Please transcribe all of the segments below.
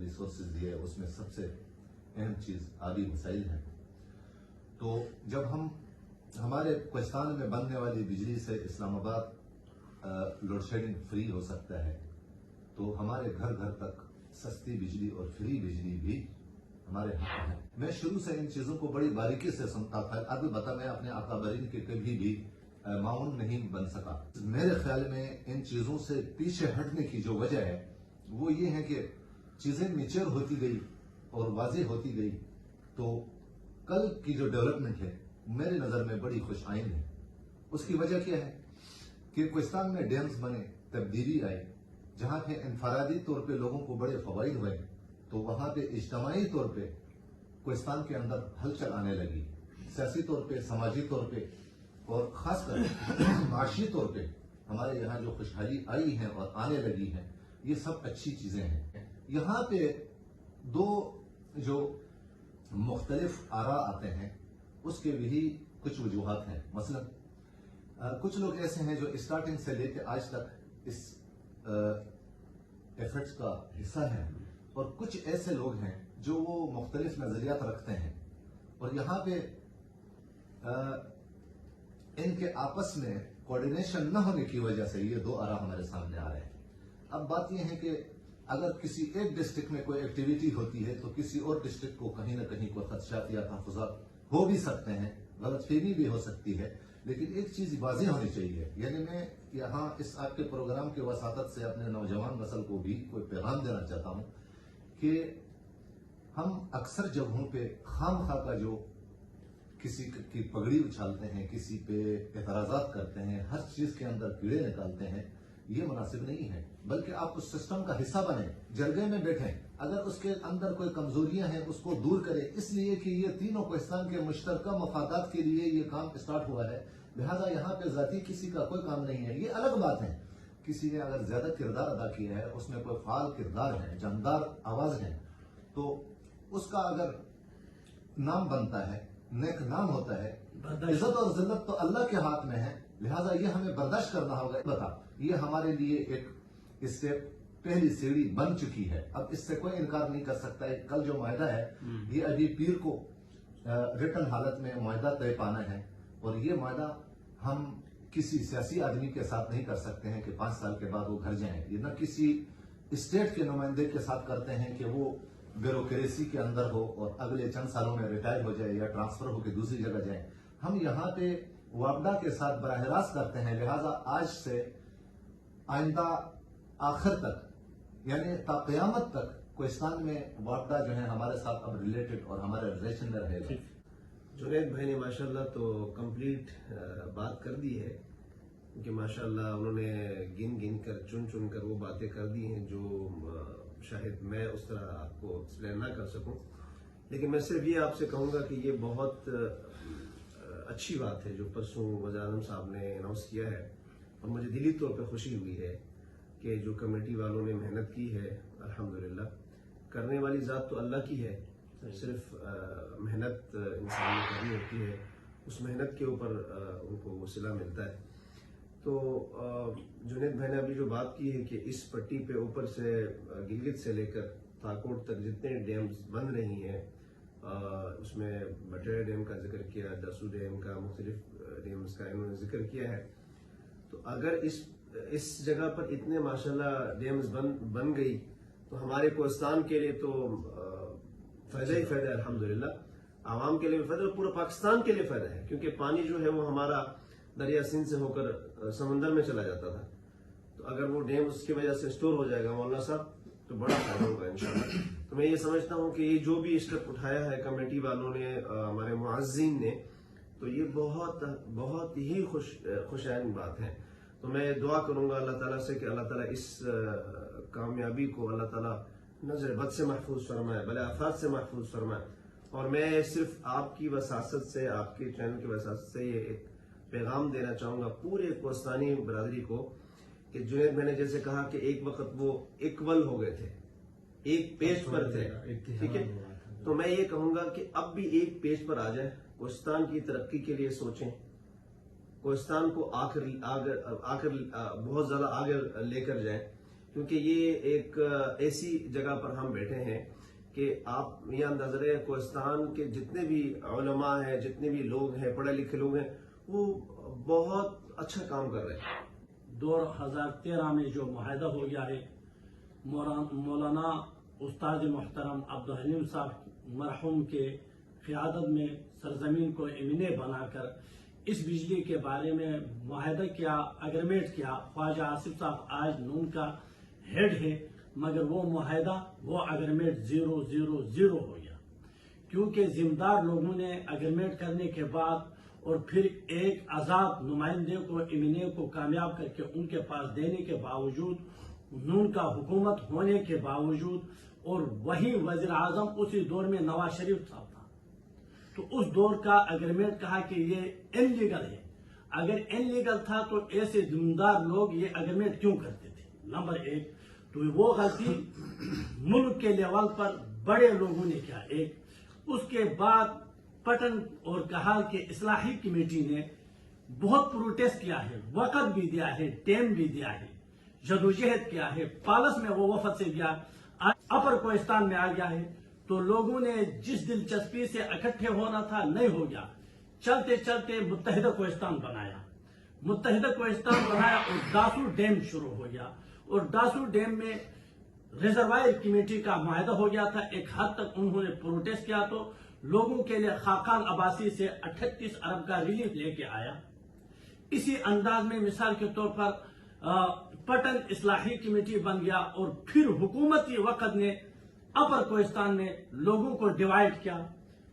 Resources دیے اس میں سب سے اہم چیز آبی وسائل ہیں. تو جب ہمارے کوہستان میں بننے والی بجلی سے اسلام آباد لوڈ شیڈنگ فری ہو سکتا ہے تو ہمارے گھر گھر تک سستی بجلی اور فری بجلی بھی ہمارے حق ہے. میں شروع سے ان چیزوں کو بڑی باریکی سے سنتا تھا. البتہ میں اپنے اکابرین کے کبھی بھی معاون نہیں بن سکا. میرے خیال میں ان چیزوں سے پیچھے ہٹنے کی جو وجہ ہے وہ یہ ہے کہ چیزیں میچور ہوتی گئی اور واضح ہوتی گئی تو کل کی جو ڈیولپمنٹ ہے میرے نظر میں بڑی خوش آئند ہے. اس کی وجہ کیا ہے کہ کوہستان میں ڈیمز بنے, تبدیلی آئی, جہاں پہ انفرادی طور پہ لوگوں کو بڑے فوائد ہوئے تو وہاں پہ اجتماعی طور پہ کوہستان کے اندر ہلچل آنے لگی. سیاسی طور پہ, سماجی طور پہ اور خاص کر معاشی طور پہ ہمارے یہاں جو خوشحالی آئی ہے اور آنے لگی ہے یہ سب اچھی چیزیں ہیں. یہاں پہ دو جو مختلف آراء آتے ہیں اس کے بھی کچھ وجوہات ہیں. مثلا کچھ لوگ ایسے ہیں جو اسٹارٹنگ سے لے کے آج تک اس ایفرٹس کا حصہ ہیں اور کچھ ایسے لوگ ہیں جو وہ مختلف نظریات رکھتے ہیں اور یہاں پہ ان کے آپس میں کوارڈینیشن نہ ہونے کی وجہ سے یہ دو آراء ہمارے سامنے آ رہے ہیں. اب بات یہ ہے کہ اگر کسی ایک ڈسٹرکٹ میں کوئی ایکٹیویٹی ہوتی ہے تو کسی اور ڈسٹرکٹ کو کہیں نہ کہیں کوئی خدشات یا تحفظات ہو بھی سکتے ہیں, غلط فہمی بھی ہو سکتی ہے. لیکن ایک چیز واضح ہونی چاہیے, یعنی میں یہاں اس آپ کے پروگرام کے وساطت سے اپنے نوجوان نسل کو بھی کوئی پیغام دینا چاہتا ہوں کہ ہم اکثر جگہوں پہ خام خواہ کا جو کسی کی پگڑی اچھالتے ہیں, کسی پہ اعتراضات کرتے ہیں, ہر چیز کے اندر کیڑے نکالتے ہیں, یہ مناسب نہیں ہے. بلکہ آپ اس سسٹم کا حصہ بنیں, جرگے میں بیٹھیں, اگر اس کے اندر کوئی کمزوریاں ہیں اس کو دور کریں, اس لیے کہ یہ تینوں کوہستان کے مشترکہ مفادات کے لیے یہ کام اسٹارٹ ہوا ہے. لہذا یہاں پہ ذاتی کسی کا کوئی کام نہیں ہے. یہ الگ بات ہے کسی نے اگر زیادہ کردار ادا کیا ہے, اس میں کوئی فعال کردار ہے, جاندار آواز ہے, تو اس کا اگر نام بنتا ہے, نیک نام ہوتا ہے, عزت اور ذلت تو اللہ کے ہاتھ میں ہے. لہذا یہ ہمیں برداشت کرنا ہوگا. بتا یہ ہمارے لیے ایک اسٹیپ, پہلی سیڑھی بن چکی ہے. اب اس سے کوئی انکار نہیں کر سکتا ہے. کل جو معاہدہ ہے یہ ابھی پیر کو ریٹن حالت میں معاہدہ طے پانا ہے اور یہ معاہدہ ہم کسی سیاسی آدمی کے ساتھ نہیں کر سکتے ہیں کہ 5 سال کے بعد وہ گھر جائیں. یہ نہ کسی اسٹیٹ کے نمائندے کے ساتھ کرتے ہیں کہ وہ بیوروکریسی کے اندر ہو اور اگلے چند سالوں میں ریٹائر ہو جائے یا ٹرانسفر ہو کے دوسری جگہ جائیں. ہم یہاں پہ وابڈا کے ساتھ براہ راست کرتے ہیں. لہذا آج سے آئندہ آخر تک یعنی تا قیامت تک کوہستان میں وابڈا جو ہے ہمارے ساتھ اب ریلیٹڈ اور ہمارے ریلیشن میں رہے گا. جنید بھائی نے ماشاءاللہ تو کمپلیٹ بات کر دی ہے کہ ماشاءاللہ انہوں نے گن کر چن کر وہ باتیں کر دی ہیں جو شاید میں اس طرح آپ کو ایکسپلین نہ کر سکوں. لیکن میں صرف یہ آپ سے کہوں گا کہ یہ بہت اچھی بات ہے جو پرسوں وزیر اعظم صاحب نے اناؤنس کیا ہے اور مجھے دلی طور پہ خوشی ہوئی ہے کہ جو کمیٹی والوں نے محنت کی ہے. الحمدللہ کرنے والی ذات تو اللہ کی ہے, صرف محنت انسان نے کرنی ہوتی ہے, اس محنت کے اوپر ان کو وسیلہ ملتا ہے. تو جنید بھائی نے ابھی جو بات کی ہے کہ اس پٹی پہ اوپر سے گلگت سے لے کر تاکوٹ تک جتنے ڈیمز بن رہی ہیں اس میں بٹیرا ڈیم کا ذکر کیا, دسو ڈیم کا, مختلف ڈیمز کا انہوں نے ذکر کیا ہے. تو اگر اس جگہ پر اتنے ماشاءاللہ ڈیمز بن گئی تو ہمارے کوہستان کے لیے تو فائدہ ہی فائدہ ہے. الحمدللہ عوام کے لیے بھی فائدہ اور پورا پاکستان کے لیے فائدہ ہے, کیونکہ پانی جو ہے وہ ہمارا دریا سندھ سے ہو کر سمندر میں چلا جاتا تھا. تو اگر وہ ڈیم اس کی وجہ سے اسٹور ہو جائے گا مولانا صاحب تو بڑا فائدہ ہوگا انشاءاللہ. تو میں یہ سمجھتا ہوں کہ یہ جو بھی اسٹیپ اٹھایا ہے کمیٹی والوں نے, ہمارے معززین نے, تو یہ بہت ہی خوشائن بات ہے. تو میں دعا کروں گا اللہ تعالیٰ سے کہ اللہ تعالیٰ اس کامیابی کو اللہ تعالیٰ نظر بد سے محفوظ فرمائے, بلے آفات سے محفوظ فرمائے. اور میں صرف آپ کی وساست سے, آپ کے چینل کی وساست سے یہ ایک پیغام دینا چاہوں گا پورے کوہستانی برادری کو کہ جنید میں نے جیسے کہا کہ ایک وقت وہ اکول ہو گئے تھے, ایک پیج پر تھے, ٹھیک ہے, تو میں یہ کہوں گا کہ اب بھی ایک پیج پر آ جائیں, کوہستان کی ترقی کے لیے سوچیں, کوہستان کو آخر بہت زیادہ آگے لے کر جائیں, کیونکہ یہ ایک ایسی جگہ پر ہم بیٹھے ہیں کہ آپ یہاں نظر کوہستان کے جتنے بھی علماء ہیں، جتنے بھی لوگ ہیں، پڑھے لکھے لوگ ہیں، وہ بہت اچھا کام کر رہے ہیں۔ 2013 میں جو معاہدہ ہو گیا ہے، مولانا استاد محترم عبدالحلیم صاحب مرحوم کے قیادت میں سرزمین کو امنے بنا کر اس بجلی کے بارے میں معاہدہ کیا، اگریمنٹ کیا۔ خواجہ آصف صاحب آج نون کا ہیڈ ہے، مگر وہ معاہدہ، وہ اگریمنٹ 000 ہو گیا، کیونکہ ذمہ دار لوگوں نے اگریمنٹ کرنے کے بعد اور پھر ایک آزاد نمائندے کو امنے کو کامیاب کر کے ان کے پاس دینے کے باوجود، نون کا حکومت ہونے کے باوجود، اور وہی وزیر اعظم اسی دور میں نواز شریف صاحب تھا، تو اس دور کا اگریمنٹ کہا کہ یہ ان لیگل ہے۔ اگر ان لیگل تھا تو ایسے ذمہ دار لوگ یہ اگریمنٹ کیوں کرتے تھے؟ نمبر 1 تو وہ غلطی ملک کے لیول پر بڑے لوگوں نے کیا۔ ایک اس کے بعد پٹن اور کہا کہ اصلاحی کمیٹی نے بہت پروٹیسٹ کیا ہے، وقت بھی دیا ہے، ٹائم بھی دیا ہے، جدوجہد کیا ہے، پالس میں وہ وفد سے گیا، اپر کوہستان میں آ گیا ہے، تو لوگوں نے جس دلچسپی سے اکٹھے ہونا تھا نہیں ہو گیا، چلتے چلتے متحدہ کوہستان بنایا اور داسو ڈیم شروع ہو گیا، اور داسو ڈیم میں ریزروائر کمیٹی کا معاہدہ ہو گیا تھا۔ ایک حد تک انہوں نے پروٹیسٹ کیا تو لوگوں کے لیے خاقان عباسی سے 38 ارب کا ریلیف لے کے آیا۔ اسی انداز میں مثال کے طور پر پٹن اصلاحی کمیٹی بن گیا، اور پھر حکومتی وقت نے اپر کوہستان میں لوگوں کو ڈیوائیڈ کیا،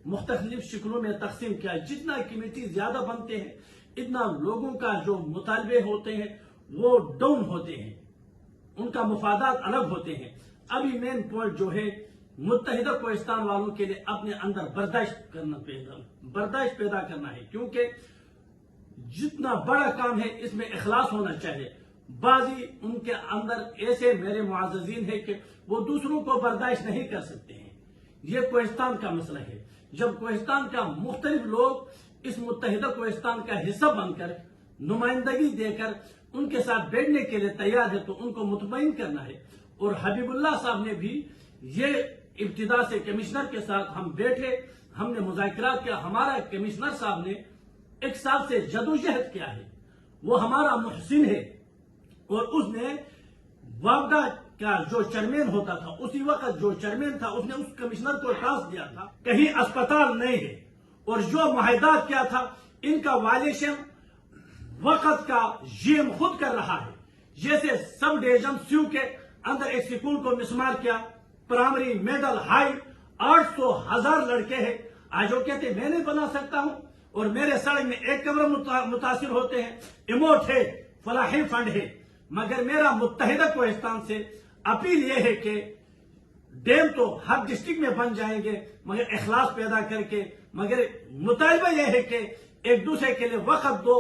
مختلف شکلوں میں تقسیم کیا۔ جتنا کمیٹی زیادہ بنتے ہیں اتنا لوگوں کا جو مطالبے ہوتے ہیں وہ ڈاؤن ہوتے ہیں، ان کا مفادات الگ ہوتے ہیں۔ ابھی مین پوائنٹ جو ہے متحدہ کوہستان والوں کے لیے اپنے اندر برداشت پیدا کرنا ہے، کیونکہ جتنا بڑا کام ہے اس میں اخلاص ہونا چاہیے۔ بعضی ان کے اندر ایسے میرے معززین ہیں کہ وہ دوسروں کو برداشت نہیں کر سکتے ہیں۔ یہ کوہستان کا مسئلہ ہے۔ جب کوہستان کا مختلف لوگ اس متحدہ کوہستان کا حصہ بن کر نمائندگی دے کر ان کے ساتھ بیٹھنے کے لیے تیار ہے تو ان کو مطمئن کرنا ہے۔ اور حبیب اللہ صاحب نے بھی یہ ابتدا سے کمشنر کے ساتھ ہم بیٹھے، ہم نے مذاکرات کیا۔ ہمارا کمشنر صاحب نے 1 سال سے جدوجہد کیا ہے، وہ ہمارا محسن ہے، اور اس نے وابڈا کا جو چیئرمین ہوتا تھا، اسی وقت جو چیئرمین تھا اس نے اس کمشنر کو ٹاسک دیا تھا کہیں اسپتال نہیں ہے، اور جو معاہدات کیا تھا ان کا وائلیشن وقت کا جیم خود کر رہا ہے۔ جیسے سب ڈویژن سیو کے اندر ایک سکول کو مسمار کیا، پرائمری مڈل ہائی 800,000 لڑکے ہیں، آج وہ کہتے میں نہیں بنا سکتا ہوں، اور میرے سڑک میں 1 کمرہ متاثر ہوتے ہیں، ایموٹ ہے، فلاحی فنڈ ہے۔ مگر میرا متحدہ کوہستان سے اپیل یہ ہے کہ ڈیم تو ہر ڈسٹرکٹ میں بن جائیں گے، مگر اخلاص پیدا کر کے، مگر مطالبہ یہ ہے کہ ایک دوسرے کے لیے وقت دو،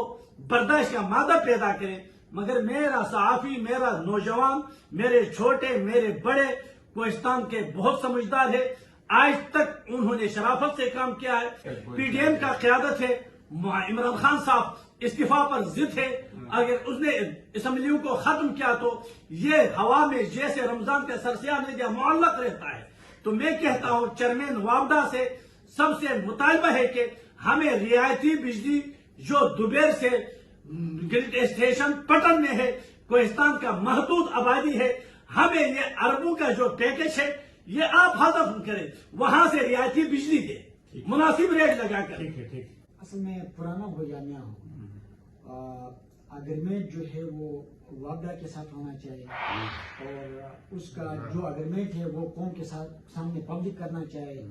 برداشت کا مادہ پیدا کریں۔ مگر میرا صحافی، میرا نوجوان، میرے چھوٹے، میرے بڑے کوہستان کے بہت سمجھدار ہے، آج تک انہوں نے شرافت سے کام کیا ہے۔ پی ڈی ایم کا قیادت ہے، عمران خان صاحب استعفا پر ضد ہے، اگر اس نے اسمبلیوں کو ختم کیا تو یہ ہوا میں جیسے رمضان کا سرسیاب نے دیا معلق رہتا ہے۔ تو میں کہتا ہوں چیئرمین وابڈا سے سب سے مطالبہ ہے کہ ہمیں رعایتی بجلی جو دوبیر سے گرڈ اسٹیشن پٹن میں ہے، کوہستان کا محدود آبادی ہے، ہمیں یہ اربوں کا جو پیکج ہے یہ آپ حذف کریں، وہاں سے رعایتی بجلی دے، مناسب ریٹ لگا کر۔ اصل میں پرانا ہو جامعہ ہوں، اگریمنٹ جو ہے وہ وابڈا کے ساتھ ہونا چاہیے، اور اس کا جو اگریمنٹ ہے وہ قوم کے ساتھ سامنے پبلک کرنا چاہیے۔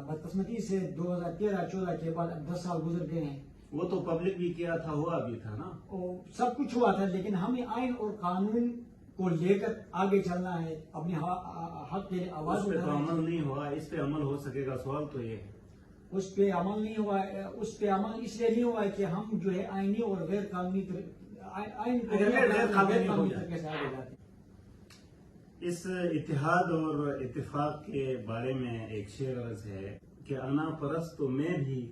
بدقسمتی سے 2013-14 کے بعد اب 10 سال گزر گئے ہیں، وہ تو پبلک بھی کیا تھا، ہوا بھی تھا نا، سب کچھ ہوا تھا، لیکن ہمیں آئین اور قانون کو لے کر آگے چلنا ہے، اپنے حق کے لیے آواز اس پہ تو اٹھانا ہے۔ عمل نہیں ہوا، اس پہ عمل ہو سکے گا، سوال تو یہ ہے۔ اس پہ عمل نہیں ہوا، اس پہ عمل اس لیے نہیں ہوا کہ ہم جو ہے آئینی اور غیر قانونی طریقے سے آگے جاتے ہیں۔ اس اتحاد اور اتفاق کے بارے میں ایک شعر عرض ہے کہ انا پرست تو میں بھی